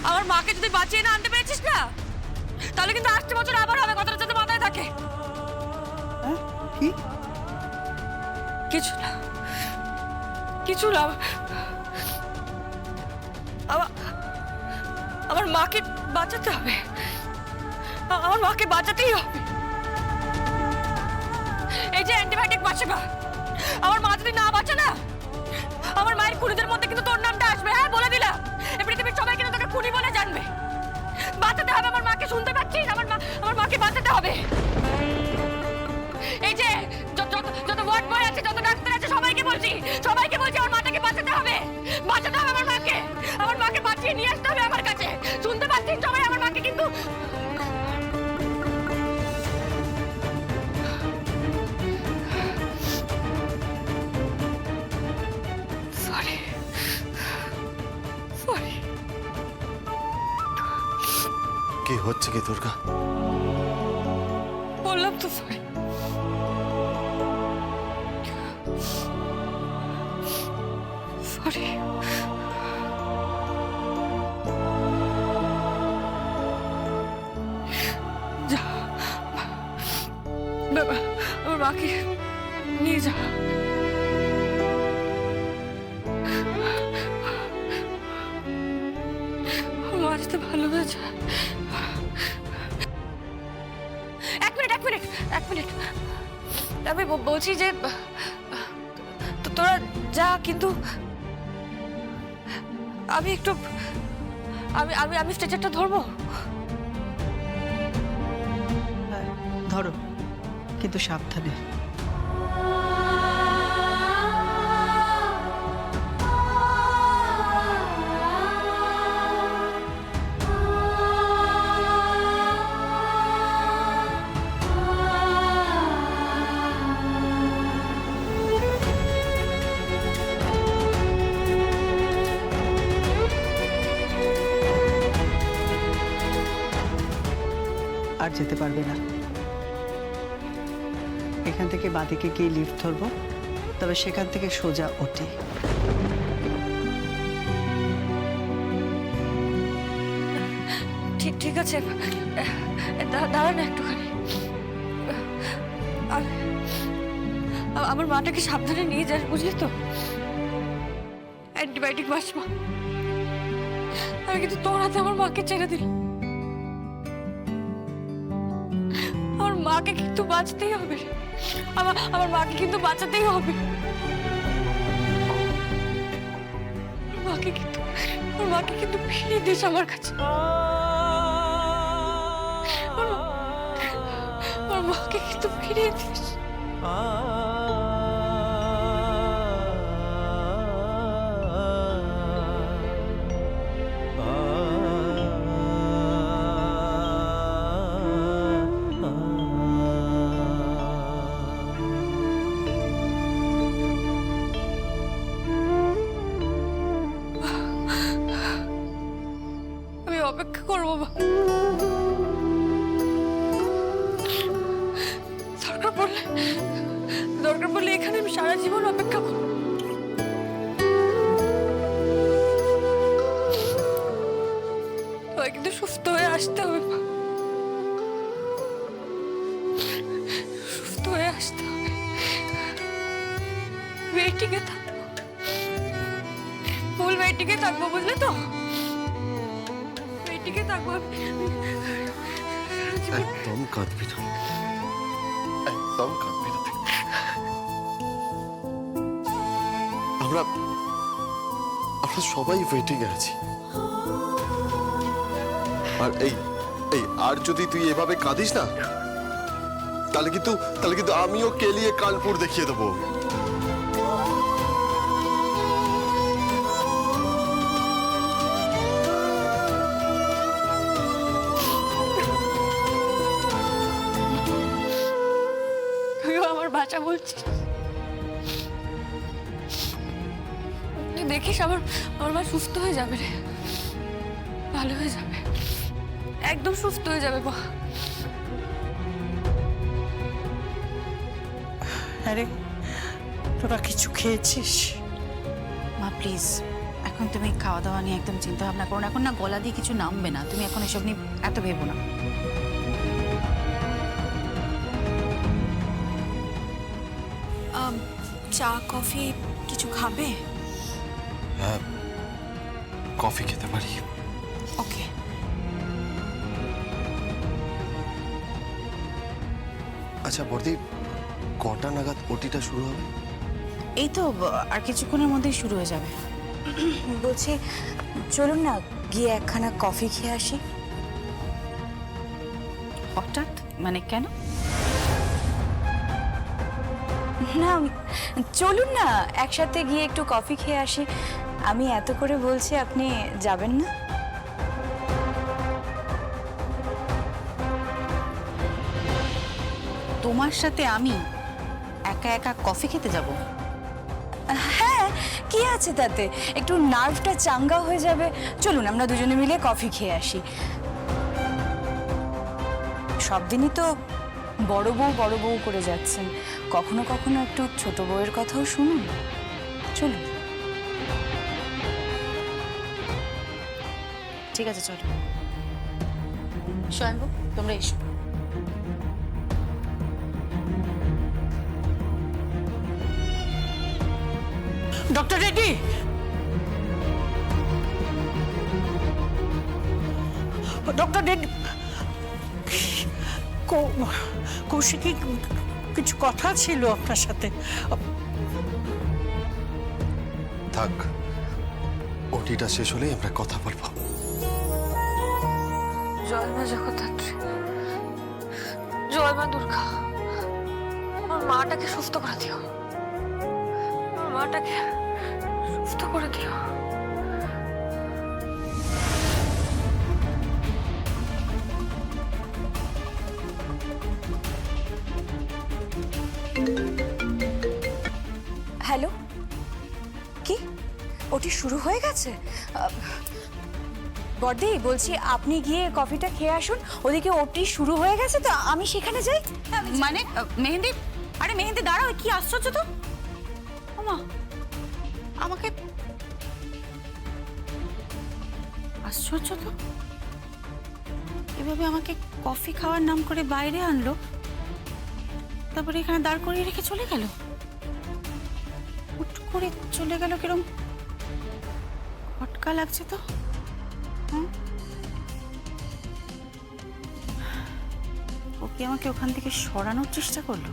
আমার মাকে যদি বাঁচিয়ে না আনতে পেরেছিস না, তাহলে কিন্তু 8 বছর আবার হবে, কথাটা যাতে মাথায় থাকে। কি? কিছু না, কিছু না। আমার মাকে বাঁচাতে হবে, আমার মাকে বাঁচাতেই হবে। এই যে অ্যান্টিবায়োটিক বাঁচে না, আমার মা যদি না বাঁচে না, আমার মায়ের খুনিদের মধ্যে কিন্তু তোর নামটা আসবে। হ্যাঁ, বলে দিলাম, এই পৃথিবীর সবাই কিন্তু তোকে খুনি বলে জানবে। বাঁচাতে হবে আমার মাকে, শুনতে পাচ্ছিস? আমার মাকে বাঁচাতে হবে। এই যে যত ওয়ার্ড বয় আছে, যত ডাক্তার আছে, সবাইকে বলছি আমার মাটাকে বাঁচাতে হবে, বাঁচাতে হবে আমার মাকে বাঁচিয়ে নিয়ে আসতে হবে আমার কাছে। শুনতে পাচ্ছিস সবাই? আমার মাকে কিন্তু সরি সরি। কি হচ্ছে কি দুর্গা? বললাম তো সরি। সরি। যা বাবা, আমার মাকে নিয়ে যা। মা যেতে ভালোবাসে। এক মিনিট আমি বলছি যে তোরা যা, কিন্তু আমি একটু আমি স্ট্রেচারটা ধরবো। ধরো, কিন্তু সাবধানে। আর যেতে পারবে না। এখান থেকে বাঁদিকে গিয়ে লিফট ধরবো, তবে সেখান থেকে সোজা ওটি। ঠিক আছে, দাঁড়ান একটুখানি। আমার মাটাকে সাবধানে নিয়ে যাস, বুঝলি তো? অ্যান্টিবায়োটিক বাঁচবা। আমি কিন্তু তোর হাতে আমার মাকে ছেড়ে দিলাম। আমার মাকে কিন্তু বাঁচতেই হবে, আমার মাকে কিন্তু বাঁচাতেই হবে। আমার মাকে কিন্তু ফিরিয়ে দিস আমার কাছে। আমার মাকে কিন্তু ফিরিয়ে দিস। আমি অপেক্ষা করবো বা, দরকার পড়লে এখানে আমি সারা জীবন অপেক্ষা করব। তোমায় কিন্তু সুস্থ হয়ে আসতে হবে, সুস্থ হয়ে আসতে হবে। ওয়েটিং এ থাকবো, ফুল ওয়েটিং এ থাকবো, বুঝলে তো? ওয়েটিং এ থাকবো আমি। একদম কাঁদবি না, একদম কাঁদবি না। আমরা সবাই ওয়েটিং এ আছি। আর আর যদি তুই এভাবে কাঁদিস না, তাহলে কিন্তু আমিও কেলিয়ে কানপুর দেখিয়ে দেবো। আমার বাচ্চা বলছিস, দেখিস আমার মা সুস্থ হয়ে যাবে রে, ভালো হয়ে যাবে, একদম সুস্থ হয়ে যাবে মা। আরে তোরা কিছু খেয়েছিস? মা প্লিজ, এখন তুমি খাওয়া দাওয়া নিয়ে একদম চিন্তা ভাবনা করো না। এখন না গলা দিয়ে কিছু নামবে না, তুমি এখন এসব নিয়ে এত ভেবো না। চা কফি কিছু খাবে? হ্যাঁ, কফি খেতে পারি। ওকে। আচ্ছা বর্দি, কটা নাগাদ ওটিটা শুরু হবে? এই তো আর কিছুক্ষণের মধ্যেই শুরু হয়ে যাবে। বলছি চলুন না গিয়ে একখানা কফি খেয়ে আসি। হঠাৎ মানে কেন? না চলুন না একসাথে গিয়ে একটু কফি খেয়ে আসি। আমি এত করে বলছি, আপনি যাবেন না? তোমার সাথে আমি একা একা কফি খেতে যাব? হ্যাঁ, কি আছে তাতে, একটু নার্ভটা চাঙ্গা হয়ে যাবে। চলুন আমরা দুজনে মিলে কফি খেয়ে আসি। সব দিনই তো বড় বউ করে যাচ্ছেন, কখনো কখনো একটু ছোট বউয়ের কথাও শুনুন। চলুন। ঠিক আছে চলো। স্বয়ম্ভু তোমরা এসো। ডক্টর রেড্ডি, ডক্টর রেড্ডি, কৌশিকী, কিছু কথা ছিল আপনার সাথে। থাক, ওটিটা শেষ হলেই আমরা কথা বলবো। জয় মা জগদ্ধাত্রী, জয় মা দুর্গা, আমার মাটাকে সুস্থ করে দিও, আমার মাটাকে সুস্থ করে দিও। হ্যালো, কি ওটি শুরু হয়ে গেছে? বর্দি বলছি আপনি গিয়ে কফিটা খেয়ে আসুন, ওদিকে ওটি শুরু হয়ে গেছে তো আমি সেখানে যাই। মানে মেহেন্দি, আরে মেহেন্দি দাঁড়াও, কি আশ্চর্য তো। ওমা, আমাকে আশ্চর্য তো, এভাবে আমাকে কফি খাওয়ার নাম করে বাইরে আনলো, তারপরে এখানে দাঁড় করিয়ে রেখে চলে গেল। হুট করে চলে গেল, কিরম খটকা লাগছে তো। ওকে আমাকে ওখান থেকে সরানোর চেষ্টা করলো।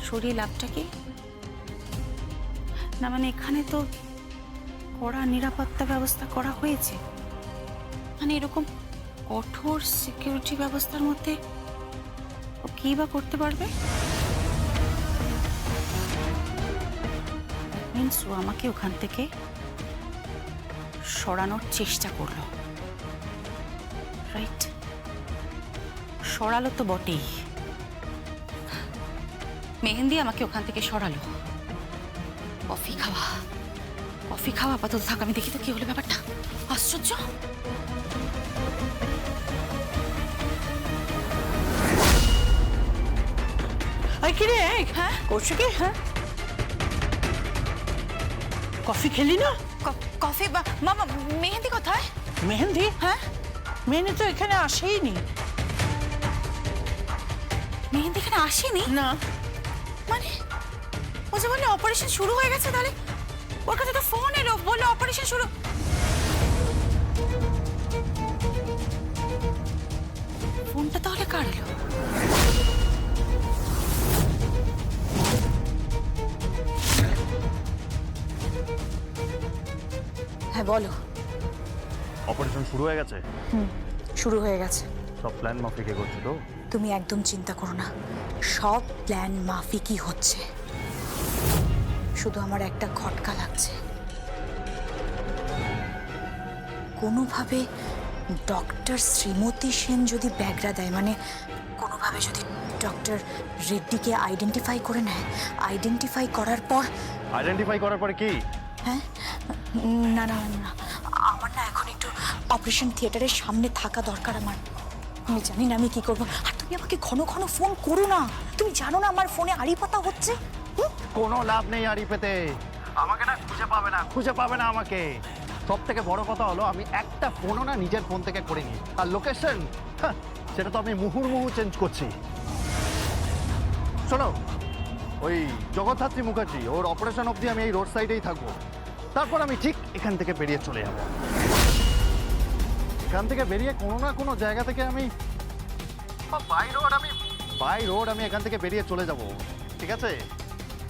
সরিয়ে লাভটা কি? না মানে এখানে তো কড়া নিরাপত্তা ব্যবস্থা করা হয়েছে, মানে এরকম কঠোর সিকিউরিটি ব্যবস্থার মধ্যে ও কি বা করতে পারবে? মিন্স ও আমাকে ওখান থেকে সরানোর চেষ্টা করলো, রাইট? সরালো তো বটেই, মেহেন্দি আমাকে ওখান থেকে সরালো। কফি খাওয়া আপাতত থাক, আমি দেখি তো কি হলো ব্যাপারটা। আশ্চর্য। কি রে, হ্যাঁ কৌশিকী, হ্যাঁ কফি খেলি না? কফি বা মামা, মেহেন্দি কোথায়? মেহেন্দি? হ্যাঁ, মেহেন্দি তো এখানে আসেইনি। মেহেন্দি এখানে আসেনি? না মানে ও যে বললো অপারেশন শুরু হয়ে গেছে, তাহলে ওর কাছে তো ফোন এলো, বললো অপারেশন শুরু। ফোনটা তাহলে কার এলো? হ্যাঁ বলো। অপারেশন শুরু হয়ে গেছে? শুরু হয়ে গেছে। সব প্ল্যান মাফিকে করছে তো? তুমি একদম চিন্তা করো না, সব প্ল্যান মাফিকই হচ্ছে। শুধু আমার একটা খটকা লাগছে, কোনোভাবে ডক্টর শ্রীমতী সেন যদি ব্যাগরা দেয়, মানে কোনোভাবে যদি ডক্টর রেড্ডিকে আইডেন্টিফাই করে নেয়, আইডেন্টিফাই করার পর। আইডেন্টিফাই করার পরে কি? হ্যাঁ, না না না, আমার না এখন একটু অপারেশন থিয়েটারের সামনে থাকা দরকার আমার। আমি জানি না আমি কি করবো। আর তুমি আমাকে ঘন ঘন ফোন করো না, তুমি জানো না আমার ফোনে আড়ি পাতা হচ্ছে। কোনো লাভ নেই আড়ি পেতে। আমাকে না খুঁজে খুঁজে পাবে না আমাকে। সব থেকে বড় কথা হলো আমি একটা ফোনও না নিজের ফোন থেকে করিনি, আর লোকেশন সেটা তো আমি মুহুর্মুহু চেঞ্জ করছি। শোনো, ওই জগদ্ধাত্রী মুখার্জি ওর অপারেশন অবধি আমি এই রোড সাইডেই থাকবো, তারপর আমি ঠিক এখান থেকে বেরিয়ে চলে যাব। এখান থেকে বেরিয়ে কোনো না কোনো জায়গা থেকে আমি বাই রোড আমি এখান থেকে বেরিয়ে চলে যাব, ঠিক আছে?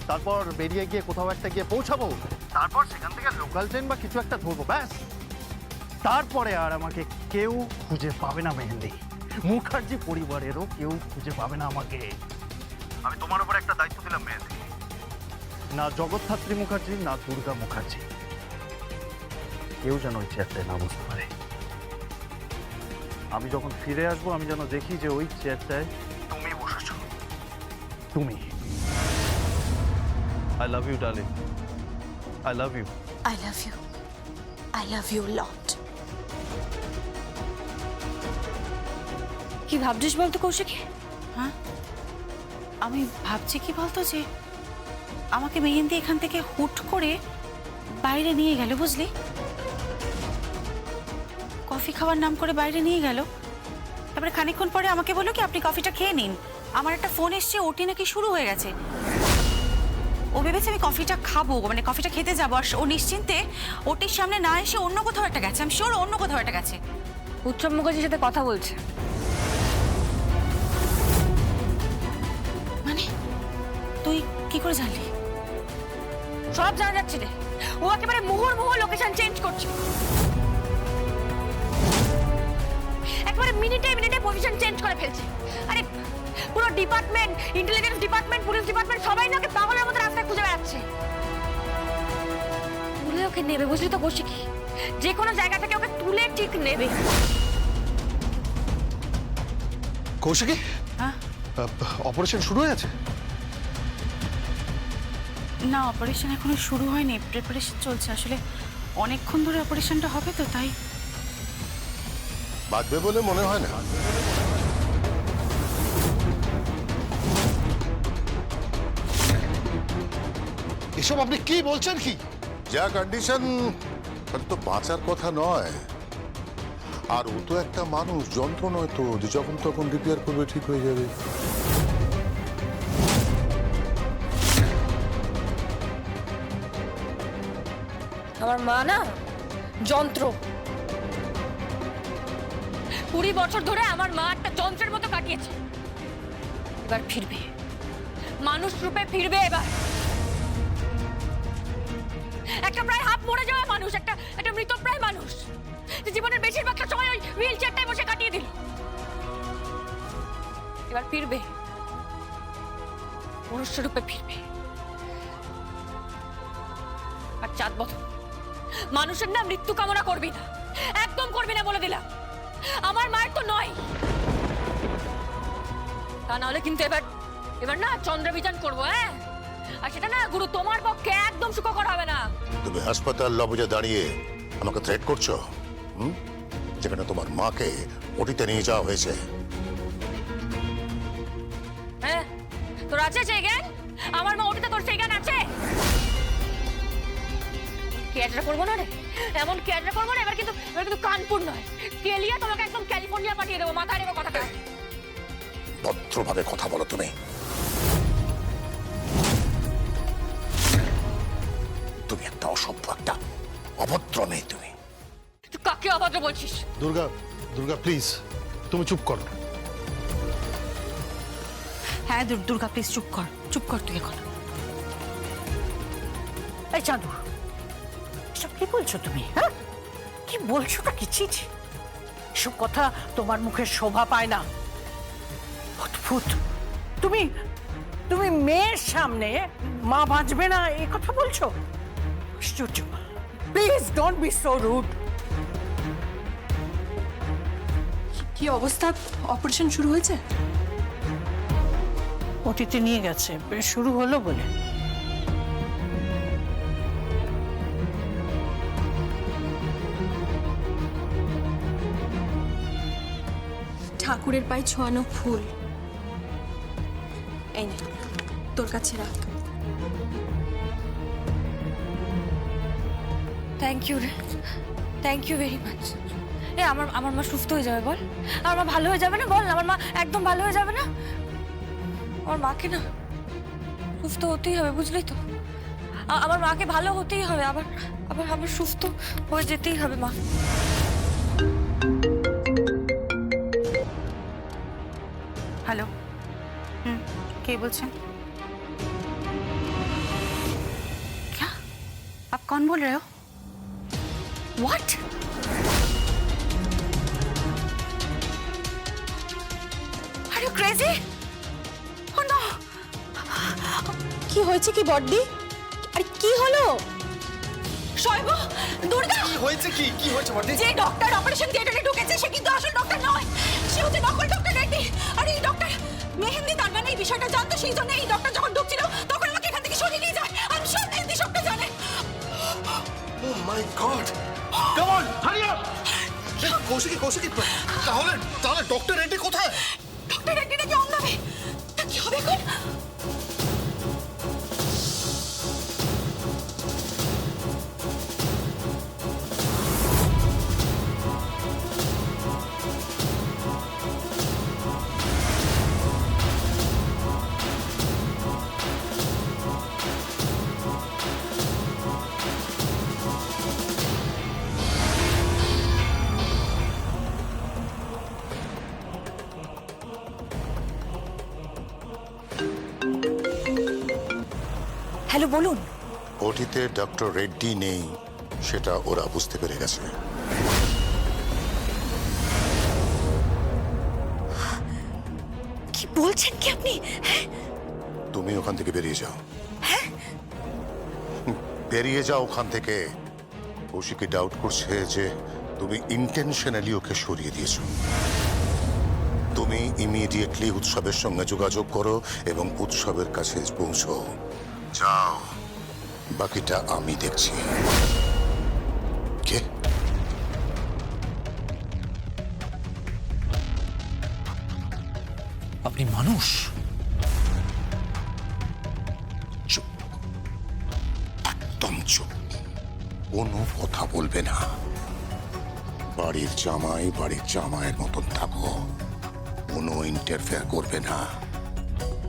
তারপর বেরিয়ে গিয়ে কোথাও একটা গিয়ে পৌঁছাবো, তারপর সেখান থেকে লোকাল ট্রেন বা কিছু একটা ধরবো, ব্যাস। তারপরে আর আমাকে কেউ খুঁজে পাবে না মেহেন্দি, মুখার্জি পরিবারেরও কেউ খুঁজে পাবে না আমাকে। আমি তোমার উপর একটা দায়িত্ব দিলাম মেহেন্দি, না জগদ্ধাত্রী মুখার্জি না দুর্গা মুখার্জি কেউ যেন ওই চেয়ারটায় না বসতে পারে। আমি যখন ফিরে আসবো আমি যেন দেখি যে ওই চেয়ারটায় তুমি বসেছো, তুমি। I love you, darling. I love you. I love you. I love you a lot. কি ভাবছিস বলতো কৌশিকী? হ্যাঁ, আমি ভাবছি কি বলতো, যে আমাকে মেহেন্দি এখান থেকে হুট করে বাইরে নিয়ে গেল, বুঝলি? কফি খাওয়ার নাম করে বাইরে নিয়ে গেল। তারপরে খানিকক্ষণ পরে আমাকে বললো কি আপনি কফিটা খেয়ে নিন, আমার একটা ফোন এসছে, ওটি নাকি শুরু হয়ে গেছে। ও ভেবেছে আমি কফিটা খাবো, মানে কফিটা খেতে যাবো, আর ও নিশ্চিন্তে ওটির সামনে না এসে অন্য কোথাও একটা গেছে। আমি শিওর অন্য কোথাও একটা গেছে। উৎসব মুখার্জির সাথে কথা বলছে। মানে তুই কি করে জানলি? সব জানা যাচ্ছে রে, ও একেবারে মুহুর্মুহু লোকেশন চেঞ্জ করছে, একেবারে মিনিটে মিনিটে পজিশন চেঞ্জ করে ফেলছে। আরে পুরো department, intelligence department, police department সবাই নাকি পাগলের মতো রাস্তায় খুঁজে বেড়াচ্ছে। তুলে ওকে নেবে, বুঝলি তো কৌশিকী? যে কোনো জায়গা থেকে ওকে তুলে ঠিক নেবে। কৌশিকী, হ্যাঁ অপারেশন শুরু হয়ে গেছে? না, অপারেশন এখনো শুরু হয়নি, প্রিপারেশন চলছে। আসলে অনেকক্ষণ ধরে অপারেশনটা হবে তো, তাই। বাঁচবে বলে মনে হয় না। এসব আপনি কি বলছেন? কি যা কন্ডিশন, তাহলে তো বাঁচার কথা নয়। আর ও তো একটা মানুষ, যন্ত্র নয় তো যে যখন তখন রিপেয়ার করবে, ঠিক হয়ে যাবে। আমার মা না যন্ত্র। 20 বছর ধরে আমার মা একটা যন্ত্রের মতো কাটিয়েছে। এবার ফিরবে, মানুষ রূপে ফিরবে এবার। একটা প্রায় হাফ মরে যাওয়া মানুষ, একটা মৃতপ্রায় মানুষ, যে জীবনের বেশিরভাগটা সময় ওই হুইল চেয়ারটায় বসে কাটিয়ে দিল। এবার ফিরবে, মনুষ্য রূপে ফিরবে। আর চাঁদ বছর মানুষের না মৃত্যু কামনা করবি না, একদম করবি না বলে দিলাম। আমার মায়ের তো নয়, তা নাহলে কিন্তু এবার না চন্দ্রবিজান করবো। হ্যাঁ, আর সেটা না গুরু তোমার পক্ষে একদম সুখকর হবে না। তুমি হাসপাতাল লবজে দাঁড়িয়ে আমাকে থ্রেট করছো, যেখানে তোমার মাকে ওটিতে নিয়ে যাওয়া হয়েছে। হ্যাঁ, তোর আছে সেই জ্ঞান? আমার মা ওটিতে তোর সেই জ্ঞান আছে? কেয়ারটা করবো না রে, এমন কেয়ারটা করবো না। এবার কিন্তু কানপুর নয়, কেলিয়া তোমাকে একদম ক্যালিফোর্নিয়া পাঠিয়ে দেবো। মাথায় রেখো কথাটা। ভদ্রভাবে কথা বলো তুমি। তুমি একটা অসভ্য, একটা অভদ্র মেয়ে তুমি। তুই কাকে অভদ্র বলছিস? দুর্গা, দুর্গা প্লিজ তুমি চুপ করো। হ্যাঁ দুর্গা প্লিজ চুপ কর, চুপ কর তুই এখন। এই চাঁদু, এসব কি বলছো তুমি? হ্যাঁ, কি বলছোটা কি? ছি, এসব কথা তোমার মুখে শোভা পায় না। অদ্ভুত, তুমি মেয়ের সামনে মা বাঁচবে না এ কথা বলছো? আশ্চর্য। Please don't be so rude. কি অবস্থা? অপারেশন শুরু হয়েছে? ওটিতে নিয়ে গেছে, শুরু হলো বলে। ঠাকুরের পায়ে ছোঁয়ানো ফুল, এই নে, তোর কাছে রাখ। থ্যাংক ইউ রে, থ্যাংক ইউ ভেরি মাচ। এ আমার আমার মা সুস্থ হয়ে যাবে বল, আমার মা ভালো হয়ে যাবে না বল, আমার মা একদম ভালো হয়ে যাবে না? আমার মাকে না সুস্থ হতেই হবে, বুঝলি তো? আমার মাকে ভালো হতেই হবে, আবার আবার আমার সুস্থ হয়ে যেতেই হবে মা। हेलो के बोलছেন? क्या आप कौन बोल रहे हो? What? Are you crazy? Oh no! কি হয়েছে কি বড়দি? আরে কি হলো? শৈব, দুর্গা, কি হয়েছে কি কি হয়েছে বড়দি? যে ডক্টর অপারেশন থিয়েটারে ঢুকেছে সে কিন্তু আসল ডক্টর নয়, সে হচ্ছে নকল ডক্টর রেড্ডি। আর এই ডক্টর মেহেন্দি তার মানে এই বিষয়টা জানতো, সেই জন্য এই ডক্টর যখন ঢুকছিল তখন আমাকে এখান থেকে সরিয়ে নিয়ে যায়। আমি সব মেহেন্দি সবটা জানে। Oh my god, come on hurry up! Koushiki Koushiki, তাহলে তাহলে ডক্টর রেড্ডি কোথায়? ডক্টর রেড্ডি নাকি অন্য হবে, তা কি হবে এখন? হ্যালো বলুন। ওটিতে ডক্টর রেড্ডি নেই সেটা ওরা বুঝতে পেরে গেছে। কি বলছেন কি আপনি? তুমি ওখান থেকে বেরিয়ে যাও। বেরিয়ে যাও ওখান থেকে। কৌশিকী ডাউট করছে যে তুমি ইন্টেনশনালি ওকে সরিয়ে দিয়েছো। তুমি ইমিডিয়েটলি উৎসবের সঙ্গে যোগাযোগ করো এবং উৎসবের কাছে পৌঁছো। যাও, বাকিটা আমি দেখছি। কে? আপনি মানুষ? চুপ, একদম চুপ, কোনো কথা বলবে না। বাড়ির জামাই বাড়ির জামাইয়ের মতন থাকো, কোনো ইন্টারফেয়ার করবে না,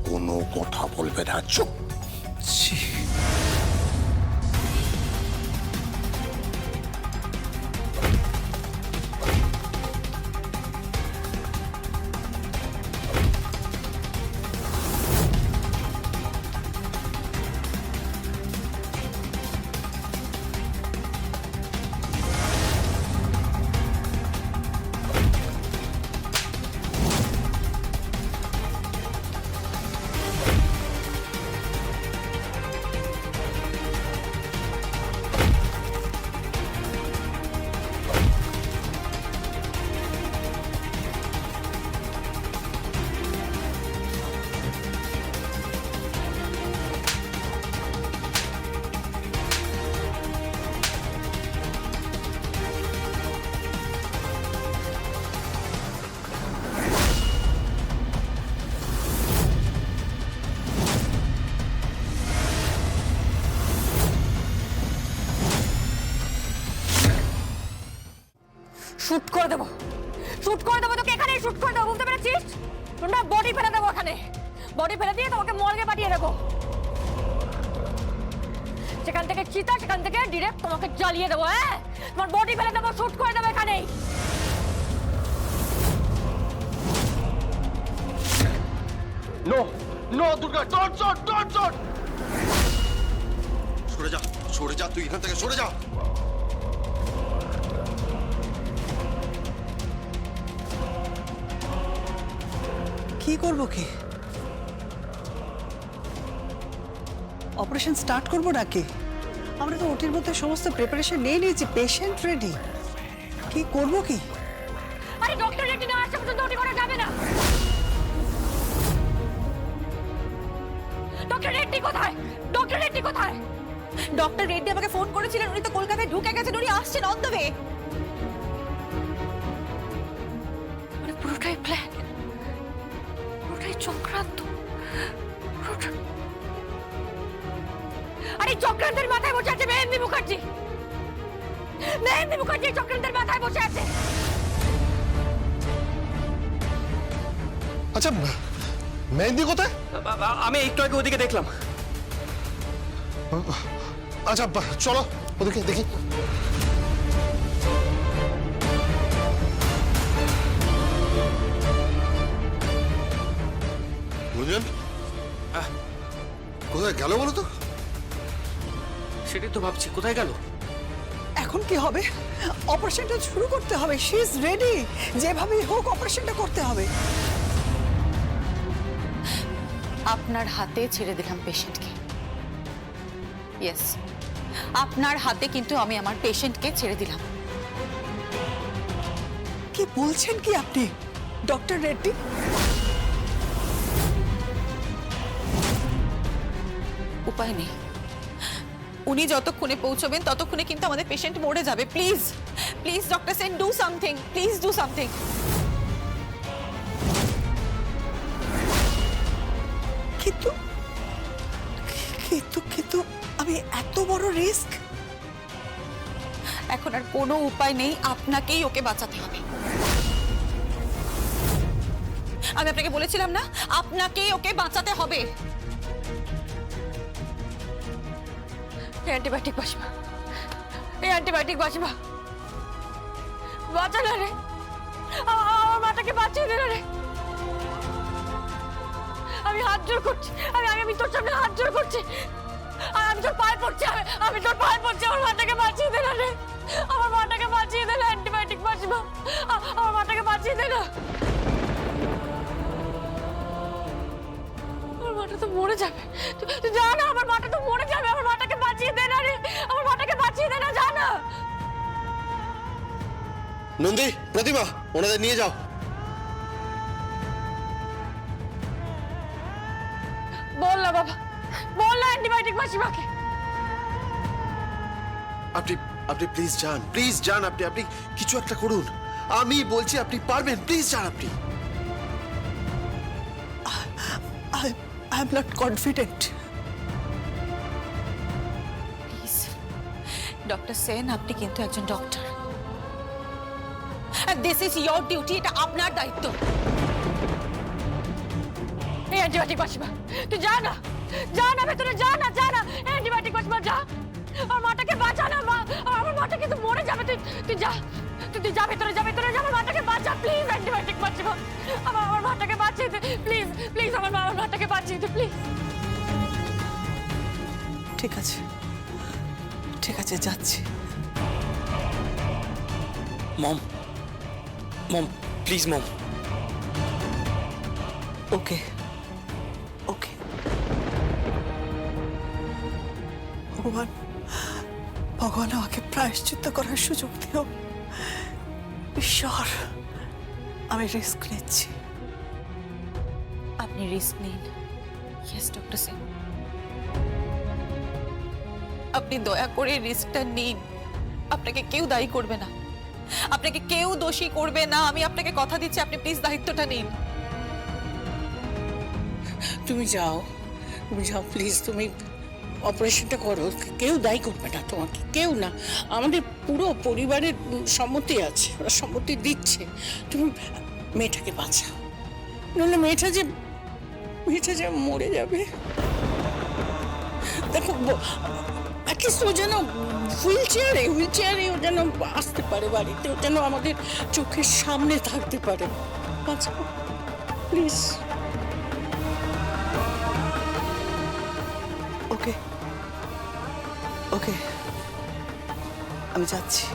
কোনো কথা বলবে না, চুপ। ছি, শুট করে দেবো, শুট করে দেবো তোকে, এখানেই শুট করে দেবো, বুঝতে পেরেছিস? তোমরা বডি ফেলে দেবো এখানে, বডি ফেলে দিয়ে তোমাকে মর্গে পাঠিয়ে দেবো। সেখান থেকে চিতা, সেখান থেকে ডিরেক্ট তোমাকে জ্বালিয়ে দেবো। হ্যাঁ, তোমার বডি ফেলে দেবো, শুট করে দেবো এখানেই। No no Durga, don't shot, don't shot! সরে যা তুই এখান থেকে, সরে যা। কি করব কি? অপারেশন স্টার্ট করবো নাকি? আমরা তো ওটির মধ্যে সমস্ত প্রিপারেশন নিয়ে নিয়েছি, পেশেন্ট রেডি। কি করব কি? আরে ডক্টর রেড্ডি না আসা পর্যন্ত ওটি করা যাবে না। ডক্টর রেড্ডি কোথায়? ডক্টর রেড্ডি কোথায়? ডক্টর রেড্ডি আমাকে ফোন করেছিলেন, উনি তো কলকাতায় ঢুকে গেছেন, উনি আসছেন অন দ্য ওয়ে। মানে পুরোটাই প্ল্যান, পুরোটাই চক্রান্ত, পুরোটা। আরে চক্রান্তের মাথায় বসে আছে মেহেন্দি মুখার্জি। মেহেন্দি মুখার্জি চক্রান্তের মাথায় বসে আছে। আচ্ছা মেহেন্দি কোথায়? আমি একটু আগে ওদিকে দেখলাম। আচ্ছা চলো ওদিকে দেখি। গুঞ্জন কোথায় গেল বলো তো? সেটাই তো ভাবছি, কোথায় গেল? এখন কি হবে? অপারেশনটা শুরু করতে হবে। She is ready. যেভাবেই হোক অপারেশনটা করতে হবে। আপনার হাতে ছেড়ে দিলাম পেশেন্টকে। ইয়েস, আপনার হাতে কিন্তু আমি আমার পেশেন্টকে ছেড়ে দিলাম। কি বলছেন কি আপনি ডক্টর রেড্ডি? উপায় নেই, উনি যতক্ষণে পৌঁছবেন ততক্ষণে কিন্তু আমাদের পেশেন্ট মরে যাবে। Please please doctor Sen, do something, please do something. কিন্তু কিন্তু কিন্তু আমি এত বড় রিস্ক। এখন আর কোনো উপায় নেই, আপনাকেই ওকে বাঁচাতে হবে। আমি আপনাকে বলেছিলাম না, আপনাকেই ওকে বাঁচাতে হবে। অ্যান্টিবায়োটিক বাসিমা, এই অ্যান্টিবায়োটিক বাসিমা, বাঁচা না রে, আমার মাটাকে বাঁচিয়ে দে না রে। আমি হাত জোর করছি, আমি তোর সামনে হাত জোর করছি, আমি তোর পায়ে পড়ছি, আমি তোর পায়ে পড়ছি, আমার মাটাকে বাঁচিয়ে দে না রে, আমার মাটাকে বাঁচিয়ে দে না। অ্যান্টিবায়োটিক বাসিমা, আমার মাটাকে বাঁচিয়ে দে না। আমার মাটা তো মরে যাবে, তুই যা না, আমার মাটা তো মরে যাবে, আমার মাটাকে বাঁচিয়ে দে না রে, আমার মাটাকে বাঁচিয়ে দে না, যা না। নন্দী, প্রতিমা, ওনাদের নিয়ে যাও। বল না বাবা, বল না অ্যান্টিবায়োটিক মাসিমাকে। আপনি আপনি প্লিজ যান, প্লিজ যান, আপনি কিছু একটা করুন। আমি বলছি আপনি পারবেন, প্লিজ যান আপনি। I am not confident. Please doctor Sen, আপনি কিন্তু একজন doctor, and this is your duty, এটা আপনার দায়িত্ব। এই অ্যান্টিবায়োটিক মাসিমা, তুই যা না, যা না ভেতরে, যা না, যা না, অ্যান্টিবায়োটিক মাসিমা যা, আমার মাটাকে বাঁচা না, আমার মাটা কিন্তু মরে যাবে, তুই যা, তুই যা ভেতরে, যা ভেতরে, যা, আমার মাটাকে বাঁচা প্লিজ। অ্যান্টিবায়োটিক মাসিমা, আমার মাটাকে বাঁচিয়ে দে প্লিজ, প্লিজ, আমার মাটাকে বাঁচিয়ে দে প্লিজ। ঠিক আছে, ঠিক আছে, যাচ্ছি। মম, মম, প্লিজ মম। ওকে, ওকে। ভগবান, ভগবান আমাকে প্রায়শ্চিত্ত করার সুযোগ দিও। ঈশ্বর, আমি রিস্ক নিচ্ছি। আপনি রিস্ক নিন। ইয়েস ডক্টর সেন, আপনি দয়া করে রিস্কটা নিন। আপনাকে কেউ দায়ী করবে না, আপনাকে কেউ দোষী করবে না। আমি আপনাকে কথা দিচ্ছি, আপনি প্লিজ দায়িত্বটা নিন। তুমি যাও, তুমি যাও প্লিজ, তুমি অপারেশনটা করো। কেউ দায়ী করবে না তোমাকে, কেউ না। আমাদের পুরো পরিবারের সম্মতি আছে, ওরা সম্মতি দিচ্ছে। তুমি মেয়েটাকে বাঁচাও, নইলে মেয়েটা যে মরে যাবে। দেখো অ্যাটলিস্ট ও যেন হুইল চেয়ারে ও যেন আসতে পারে বাড়িতে, ও যেন আমাদের চোখের সামনে থাকতে পারে। বাঁচাও প্লিজ। ওকে, ওকে, আমি যাচ্ছি।